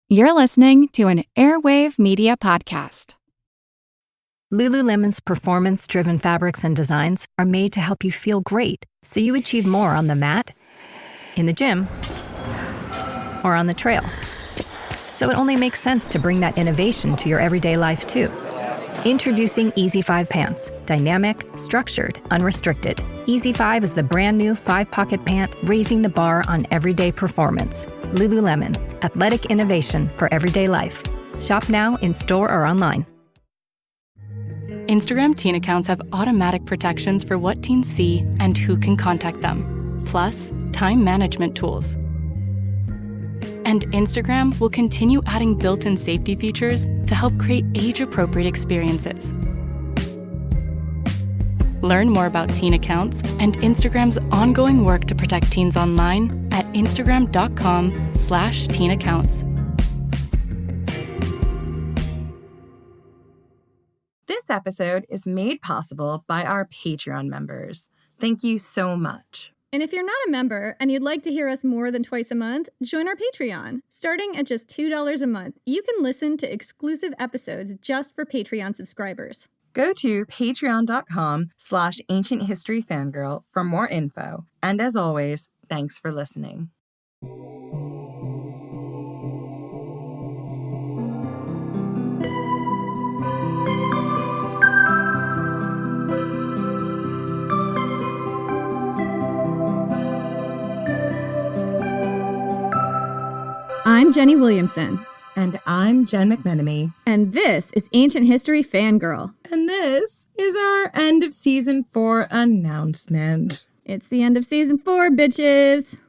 You're listening to an Airwave Media Podcast. Lululemon's performance-driven fabrics and designs are made to help you feel great, so you achieve more on the mat, in the gym, or on the trail. So it only makes sense to bring that innovation to your everyday life, too. Introducing Easy 5 pants. Dynamic, structured, unrestricted. Easy 5 is the brand new 5-pocket pant, raising the bar on everyday performance. Lululemon, athletic innovation for everyday life. Shop now in store or online. Instagram teen accounts have automatic protections for what teens see and who can contact them, plus time management tools. And Instagram will continue adding built-in safety features to help create age-appropriate experiences. Learn more about teen accounts and Instagram's ongoing work to protect teens online at instagram.com/teenaccounts. This episode is made possible by our Patreon members. Thank you so much. And if you're not a member and you'd like to hear us more than twice a month, join our Patreon. Starting at just $2 a month, you can listen to exclusive episodes just for Patreon subscribers. Go to patreon.com/ancienthistoryfangirl for more info. And as always, thanks for listening. I'm Jenny Williamson. And I'm Jen McMenemy. And this is Ancient History Fangirl. And this is our end of season 4 announcement. It's the end of season 4, bitches. So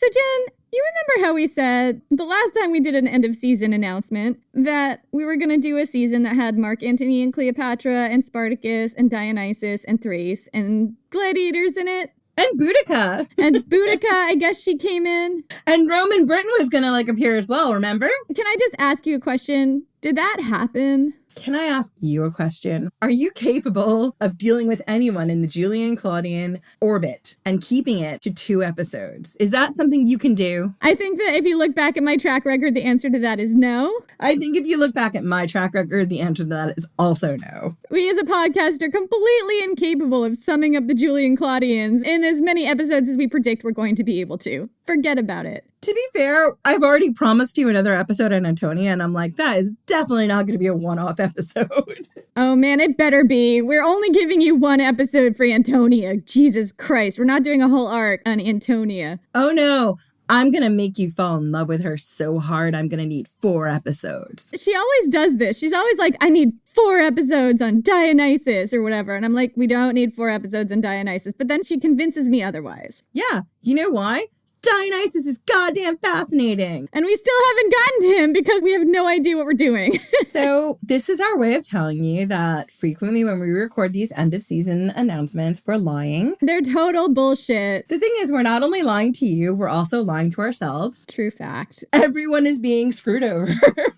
Jen, you remember how we said the last time we did an end of season announcement that we were going to do a season that had Mark Antony and Cleopatra and Spartacus and Dionysus and Thrace and gladiators in it? And Boudica. And Boudica, I guess she came in. And Roman Britain was going to appear as well, remember? Can I just ask you a question? Did that happen? Can I ask you a question? Are you capable of dealing with anyone in the Julian-Claudian orbit and keeping it to 2 episodes? Is that something you can do? I think that if you look back at my track record, the answer to that is no. I think if you look back at my track record, the answer to that is also no. We as a podcast are completely incapable of summing up the Julian-Claudians in as many episodes as we predict we're going to be able to. Forget about it. To be fair, I've already promised you another episode on Antonia, and I'm like, that is definitely not going to be a one-off episode. Oh man, it better be. We're only giving you 1 episode for Antonia. Jesus Christ, we're not doing a whole arc on Antonia. Oh no, I'm going to make you fall in love with her so hard, I'm going to need 4 episodes. She always does this. She's always like, I need 4 episodes on Dionysus or whatever. And I'm like, we don't need 4 episodes on Dionysus. But then she convinces me otherwise. Yeah, you know why? Dionysus is goddamn fascinating. And we still haven't gotten to him because we have no idea what we're doing. So this is our way of telling you that frequently when we record these end of season announcements, we're lying. They're total bullshit. The thing is, we're not only lying to you, we're also lying to ourselves. True fact. Everyone is being screwed over.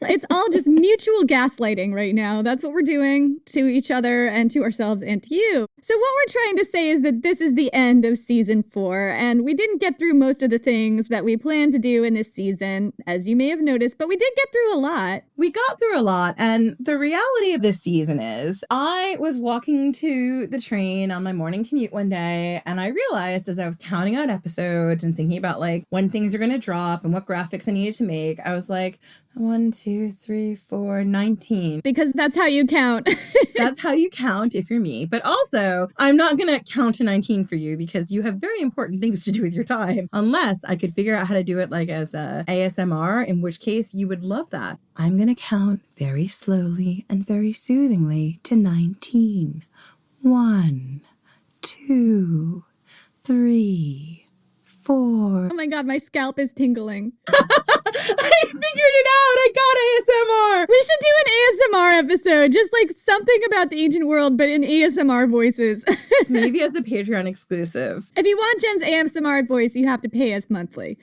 It's all just mutual gaslighting right now. That's what we're doing to each other and to ourselves and to you. So what we're trying to say is that this is the end of season 4, and we didn't get through most of the things that we planned to do in this season, as you may have noticed, but we did get through a lot. We got through a lot, and the reality of this season is I was walking to the train on my morning commute one day, and I realized as I was counting out episodes and thinking about when things are going to drop and what graphics I needed to make, I was like, 1, 2, 3, 4, 19. Because that's how you count. That's how you count if you're me. But also, I'm not going to count to 19 for you because you have very important things to do with your time. Unless I could figure out how to do it as a ASMR, in which case you would love that. I'm going to count very slowly and very soothingly to 19. 1, 2, 3, 4. Oh my God, my scalp is tingling. I figured it out. I got ASMR. We should do an ASMR episode, just like something about the ancient world, but in ASMR voices. Maybe as a Patreon exclusive. If you want Jen's ASMR voice, you have to pay us monthly.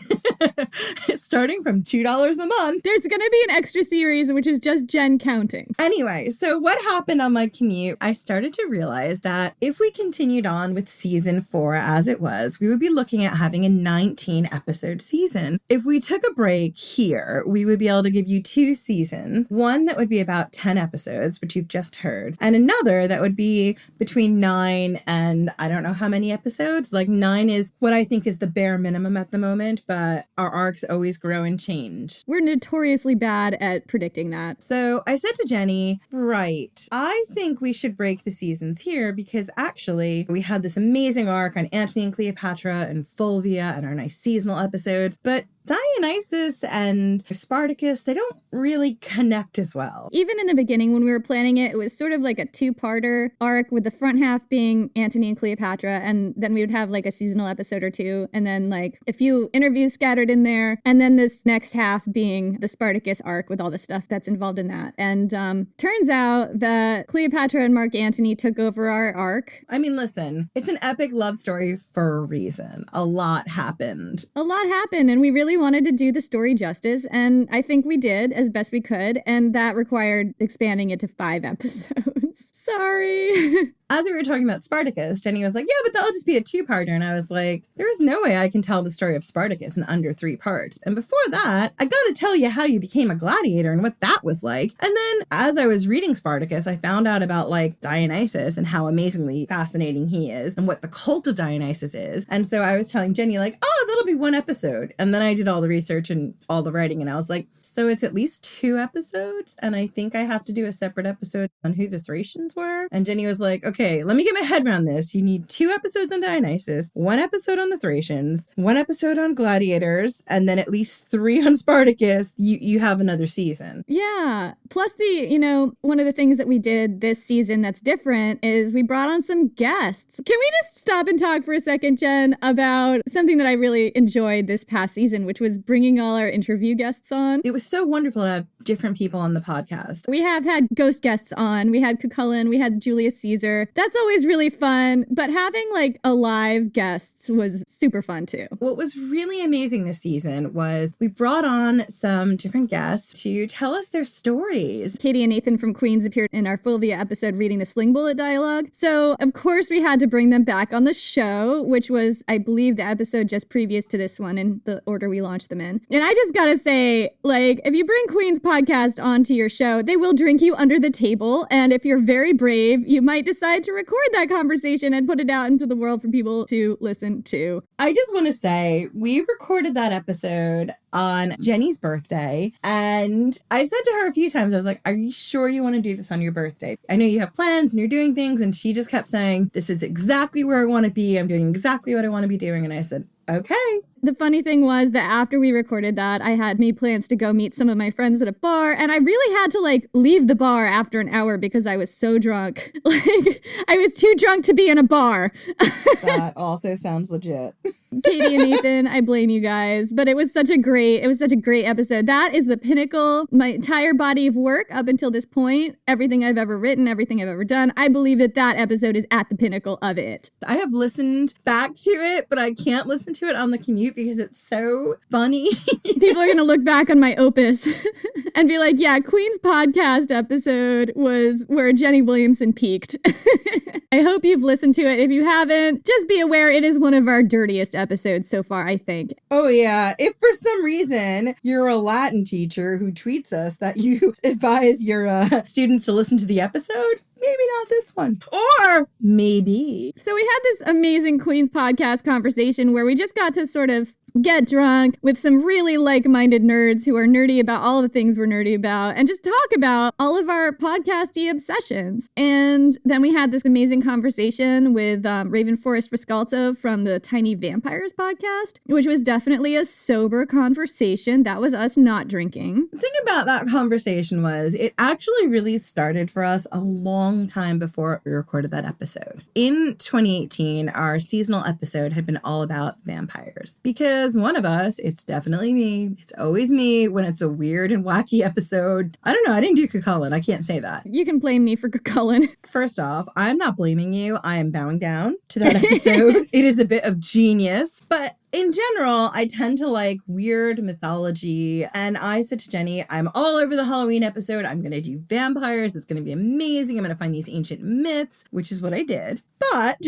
Starting from $2 a month. There's going to be an extra series, which is just Jen counting. Anyway, so what happened on my commute? I started to realize that if we continued on with season 4 as it was, we would be looking at having a 19 episode season. If we took a break here, we would be able to give you 2 seasons. One that would be about 10 episodes, which you've just heard, and another that would be between 9 and I don't know how many episodes. Like 9 is what I think is the bare minimum at the moment, but our arcs always grow and change. We're notoriously bad at predicting that. So I said to Jenny, right, I think we should break the seasons here because actually we had this amazing arc on Antony and Cleopatra and Fulvia and our nice seasonal episodes, but Dionysus and Spartacus, they don't really connect as well. Even in the beginning when we were planning it, it was sort of like a 2-parter arc with the front half being Antony and Cleopatra, and then we would have like a seasonal episode or 2, and then like a few interviews scattered in there, and then this next half being the Spartacus arc with all the stuff that's involved in that. And turns out that Cleopatra and Mark Antony took over our arc. I mean, listen, it's an epic love story for a reason. A lot happened. A lot happened, and we really wanted to do the story justice, and I think we did as best we could, and that required expanding it to 5 episodes. Sorry. As we were talking about Spartacus, Jenny was like, yeah, but that'll just be a 2-parter. And I was like, there is no way I can tell the story of Spartacus in under 3 parts. And before that, I got to tell you how you became a gladiator and what that was like. And then as I was reading Spartacus, I found out about like Dionysus and how amazingly fascinating he is and what the cult of Dionysus is. And so I was telling Jenny like, oh, that'll be 1 episode. And then I did all the research and all the writing. And I was like, so it's at least 2 episodes. And I think I have to do a separate episode on who the Thracians were. And Jenny was like, okay, let me get my head around this. You need 2 episodes on Dionysus, 1 episode on the Thracians, 1 episode on gladiators, and then at least 3 on Spartacus. You have another season. Yeah. Plus one of the things that we did this season that's different is we brought on some guests. Can we just stop and talk for a second, Jen, about something that I really enjoyed this past season, which was bringing all our interview guests on? It was so wonderful to have different people on the podcast. We have had ghost guests on. We had Cucullin. We had Julius Caesar. That's always really fun, but having like a live guests was super fun too. What was really amazing this season was we brought on some different guests to tell us their stories. Katie and Nathan from Queens appeared in our Fulvia episode reading the Sling Bullet dialogue. So of course we had to bring them back on the show, which was, I believe, the episode just previous to this one in the order we launched them in. And I just gotta say, like, if you bring Queens podcast onto your show, they will drink you under the table. And if you're very brave, you might decide to record that conversation and put it out into the world for people to listen to. I just want to say, we recorded that episode on Jenny's birthday, and I said to her a few times, I was like, are you sure you want to do this on your birthday? I know you have plans and you're doing things, and she just kept saying, this is exactly where I want to be. I'm doing exactly what I want to be doing. And I said, okay. The funny thing was that after we recorded that, I had made plans to go meet some of my friends at a bar, and I really had to like leave the bar after an hour because I was so drunk. Like, I was too drunk to be in a bar. That also sounds legit. Katie and Nathan, I blame you guys, but it was such a great episode. That is the pinnacle, my entire body of work up until this point, everything I've ever written, everything I've ever done. I believe that episode is at the pinnacle of it. I have listened back to it, but I can't listen to it on the commute because it's so funny. People are going to look back on my opus and be like, yeah, Queen's podcast episode was where Jenny Williamson peaked. I hope you've listened to it. If you haven't, just be aware it is one of our dirtiest episodes so far, I think. Oh, yeah. If for some reason you're a Latin teacher who tweets us that you advise your students to listen to the episode, maybe not this one. Or maybe. So we had this amazing Queen's podcast conversation where we just got to sort of get drunk with some really like-minded nerds who are nerdy about all the things we're nerdy about and just talk about all of our podcasty obsessions. And then we had this amazing conversation with Raven Forrest Friscalto from the Tiny Vampires podcast, which was definitely a sober conversation. That was us not drinking. The thing about that conversation was it actually really started for us a long time before we recorded that episode. In 2018, our seasonal episode had been all about vampires because says one of us, it's definitely me. It's always me when it's a weird and wacky episode. I don't know. I didn't do Cucullin. I can't say that. You can blame me for Cucullin. First off, I'm not blaming you. I am bowing down to that episode. It is a bit of genius, but in general, I tend to like weird mythology. And I said to Jenny, I'm all over the Halloween episode. I'm going to do vampires. It's going to be amazing. I'm going to find these ancient myths, which is what I did. But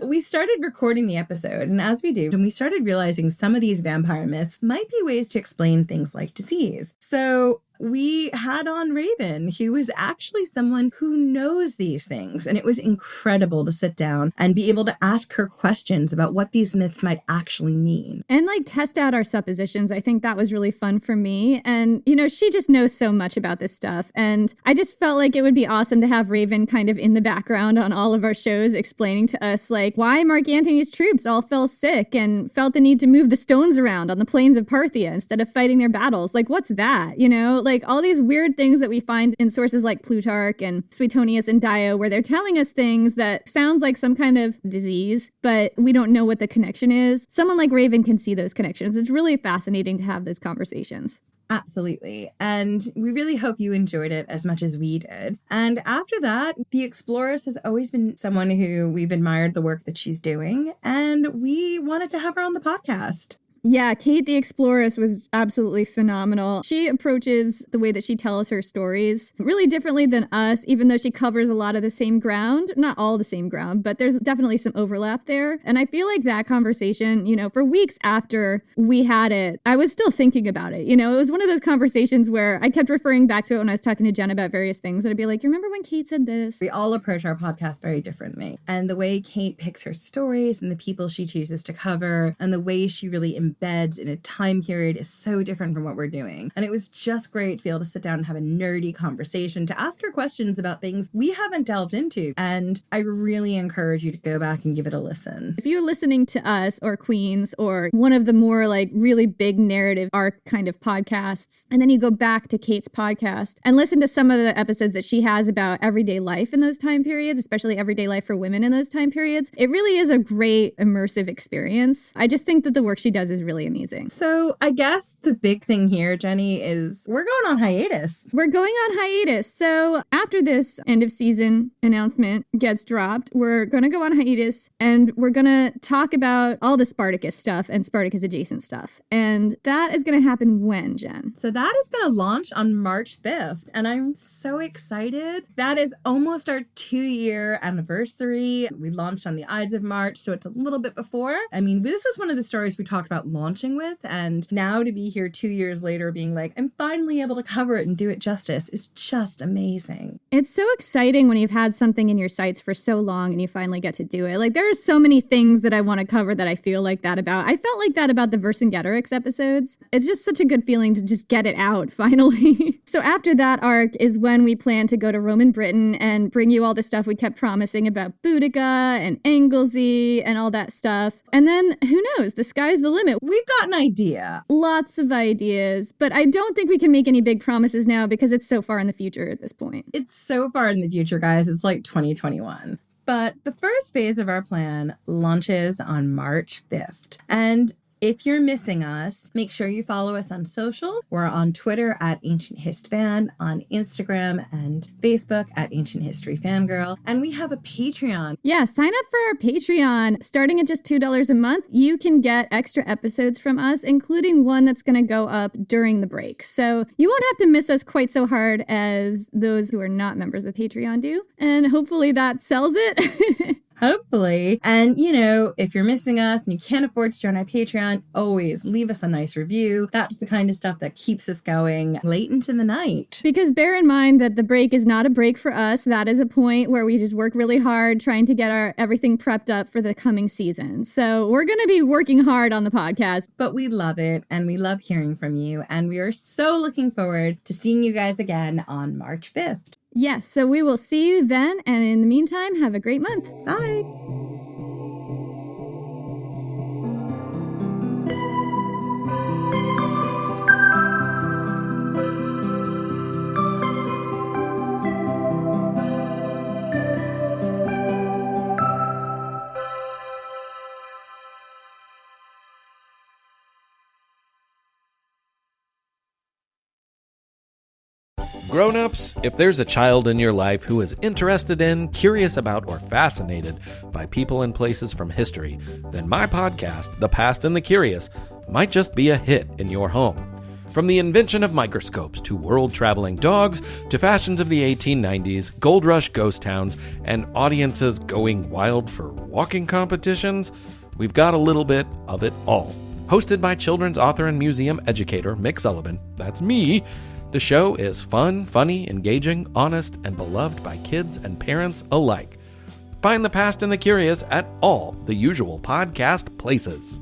we started recording the episode. And as we do, and we started realizing some of these vampire myths might be ways to explain things like disease. So we had on Raven, who is actually someone who knows these things. And it was incredible to sit down and be able to ask her questions about what these myths might actually mean. And like test out our suppositions. I think that was really fun for me. And, you know, she just knows so much about this stuff. And I just felt like it would be awesome to have Raven kind of in the background on all of our shows explaining to us like why Mark Antony's troops all fell sick and felt the need to move the stones around on the plains of Parthia instead of fighting their battles. Like, what's that? You know, like all these weird things that we find in sources like Plutarch and Suetonius and Dio, where they're telling us things that sounds like some kind of disease, but we don't know what the connection is. Someone like Raven can see those connections. It's really fascinating to have those conversations. Absolutely. And we really hope you enjoyed it as much as we did. And after that, the Explorers has always been someone who we've admired the work that she's doing, and we wanted to have her on the podcast. Yeah, Kate the Exploress was absolutely phenomenal. She approaches the way that she tells her stories really differently than us, even though she covers a lot of the same ground. Not all the same ground, but there's definitely some overlap there. And I feel like that conversation, you know, for weeks after we had it, I was still thinking about it. You know, it was one of those conversations where I kept referring back to it when I was talking to Jen about various things. And I'd be like, you remember when Kate said this? We all approach our podcast very differently. And the way Kate picks her stories and the people she chooses to cover and the way she really embeds in a time period is so different from what we're doing. And it was just great to be able to sit down and have a nerdy conversation, to ask her questions about things we haven't delved into. And I really encourage you to go back and give it a listen. If you're listening to us or Queens or one of the more like really big narrative arc kind of podcasts, and then you go back to Kate's podcast and listen to some of the episodes that she has about everyday life in those time periods, especially everyday life for women in those time periods, it really is a great immersive experience. I just think that the work she does is really amazing. So I guess the big thing here, Jenny, is we're going on hiatus. We're going on hiatus. So after this end of season announcement gets dropped, we're going to go on hiatus and we're going to talk about all the Spartacus stuff and Spartacus adjacent stuff. And that is going to happen when, Jen? So that is going to launch on March 5th. And I'm so excited. That is almost our 2-year anniversary. We launched on the Ides of March, so it's a little bit before. I mean, this was one of the stories we talked about launching with, and now to be here 2 years later being like, I'm finally able to cover it and do it justice is just amazing. It's so exciting when you've had something in your sights for so long and you finally get to do it. Like, there are so many things that I want to cover that I feel like that about. I felt like that about the Vercingetorix episodes. It's just such a good feeling to just get it out finally. So after that arc is when we plan to go to Roman Britain and bring you all the stuff we kept promising about Boudica and Anglesey and all that stuff. And then who knows? The sky's the limit. We've got an idea. Lots of ideas, but I don't think we can make any big promises now because it's so far in the future at this point. It's so far in the future, guys. It's like 2021. But the first phase of our plan launches on March 5th. And if you're missing us, make sure you follow us on social. We're on Twitter at Ancient Hist Fan, on Instagram and Facebook at Ancient History Fangirl, and we have a Patreon. Yeah, sign up for our Patreon. Starting at just $2 a month, you can get extra episodes from us, including one that's going to go up during the break. So you won't have to miss us quite so hard as those who are not members of Patreon do. And hopefully that sells it. Hopefully. And, you know, if you're missing us and you can't afford to join our Patreon, always leave us a nice review. That's the kind of stuff that keeps us going late into the night. Because bear in mind that the break is not a break for us. That is a point where we just work really hard trying to get our everything prepped up for the coming season. So we're going to be working hard on the podcast. But we love it and we love hearing from you. And we are so looking forward to seeing you guys again on March 5th. Yes, so we will see you then. And in the meantime, have a great month. Bye. Grown-ups, if there's a child in your life who is interested in, curious about, or fascinated by people and places from history, then my podcast, The Past and the Curious, might just be a hit in your home. From the invention of microscopes to world-traveling dogs to fashions of the 1890s, gold rush ghost towns, and audiences going wild for walking competitions, we've got a little bit of it all. Hosted by children's author and museum educator Mick Sullivan, that's me, the show is fun, funny, engaging, honest, and beloved by kids and parents alike. Find The Past and the Curious at all the usual podcast places.